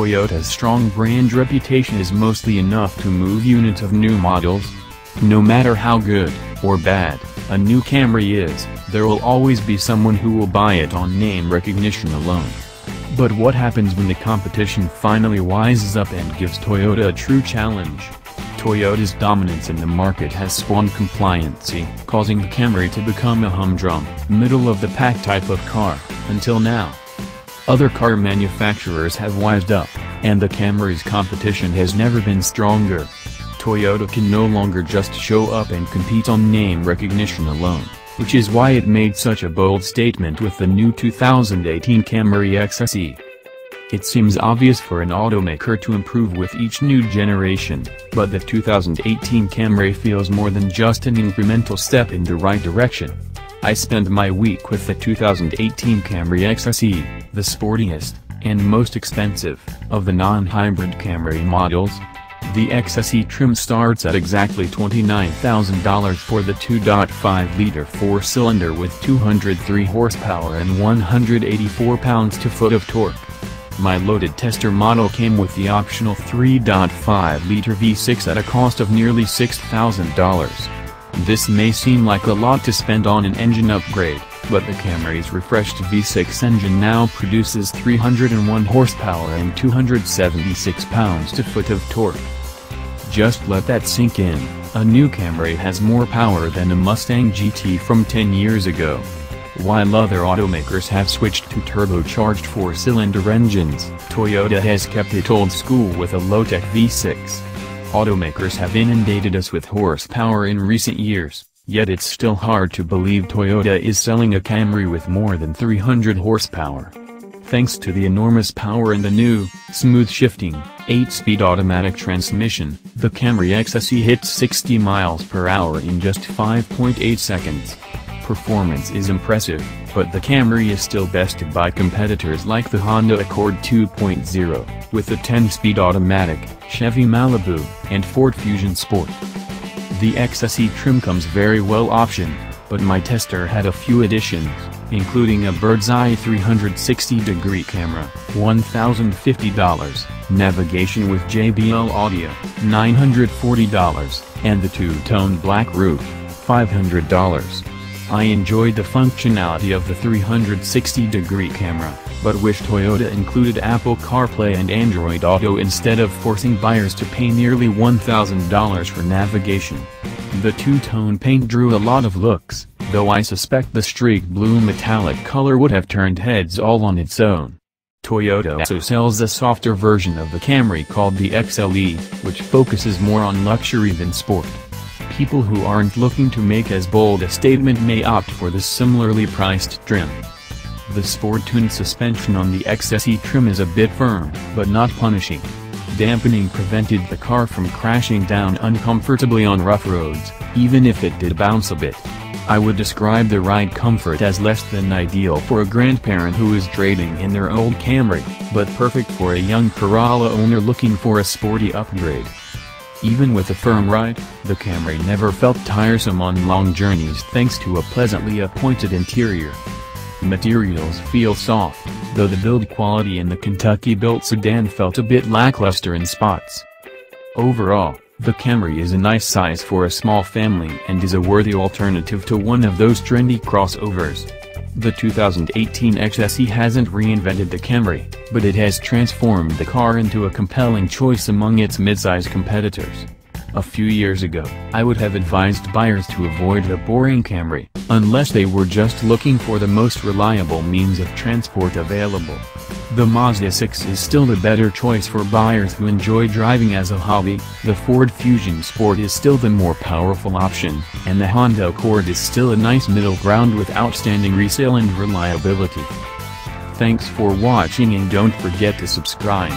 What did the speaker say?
Toyota's strong brand reputation is mostly enough to move units of new models. No matter how good, or bad, a new Camry is, there will always be someone who will buy it on name recognition alone. But what happens when the competition finally wises up and gives Toyota a true challenge? Toyota's dominance in the market has spawned compliancy, causing the Camry to become a humdrum, middle-of-the-pack type of car, until now. Other car manufacturers have wised up, and the Camry's competition has never been stronger. Toyota can no longer just show up and compete on name recognition alone, which is why it made such a bold statement with the new 2018 Camry XSE. It seems obvious for an automaker to improve with each new generation, but the 2018 Camry feels more than just an incremental step in the right direction. I spent my week with the 2018 Camry XSE, the sportiest, and most expensive, of the non-hybrid Camry models. The XSE trim starts at exactly $29,000 for the 2.5-liter four-cylinder with 203 horsepower and 184 pounds-to-foot of torque. My loaded tester model came with the optional 3.5-liter V6 at a cost of nearly $6,000. This may seem like a lot to spend on an engine upgrade, but the Camry's refreshed V6 engine now produces 301 horsepower and 276 pounds-to-foot of torque. Just let that sink in, a new Camry has more power than a Mustang GT from 10 years ago. While other automakers have switched to turbocharged four-cylinder engines, Toyota has kept it old school with a low-tech V6. Automakers have inundated us with horsepower in recent years, yet it's still hard to believe Toyota is selling a Camry with more than 300 horsepower. Thanks to the enormous power in the new, smooth-shifting, 8-speed automatic transmission, the Camry XSE hits 60 miles per hour in just 5.8 seconds. Performance is impressive, but the Camry is still bested by competitors like the Honda Accord 2.0, with the 10-speed automatic, Chevy Malibu, and Ford Fusion Sport. The XSE trim comes very well optioned, but my tester had a few additions, including a bird's-eye 360-degree camera, $1,050, navigation with JBL audio, $940, and the two-tone black roof, $500. I enjoyed the functionality of the 360-degree camera, but wish Toyota included Apple CarPlay and Android Auto instead of forcing buyers to pay nearly $1,000 for navigation. The two-tone paint drew a lot of looks, though I suspect the streak blue metallic color would have turned heads all on its own. Toyota also sells a softer version of the Camry called the XLE, which focuses more on luxury than sport. People who aren't looking to make as bold a statement may opt for the similarly priced trim. The sport-tuned suspension on the XSE trim is a bit firm, but not punishing. Dampening prevented the car from crashing down uncomfortably on rough roads, even if it did bounce a bit. I would describe the ride comfort as less than ideal for a grandparent who is trading in their old Camry, but perfect for a young Corolla owner looking for a sporty upgrade. Even with a firm ride, the Camry never felt tiresome on long journeys thanks to a pleasantly appointed interior. Materials feel soft, though the build quality in the Kentucky-built sedan felt a bit lackluster in spots. Overall, the Camry is a nice size for a small family and is a worthy alternative to one of those trendy crossovers. The 2018 XSE hasn't reinvented the Camry, but it has transformed the car into a compelling choice among its midsize competitors. A few years ago, I would have advised buyers to avoid the boring Camry, unless they were just looking for the most reliable means of transport available. The Mazda 6 is still the better choice for buyers who enjoy driving as a hobby, the Ford Fusion Sport is still the more powerful option, and the Honda Accord is still a nice middle ground with outstanding resale and reliability. Thanks for watching and don't forget to subscribe.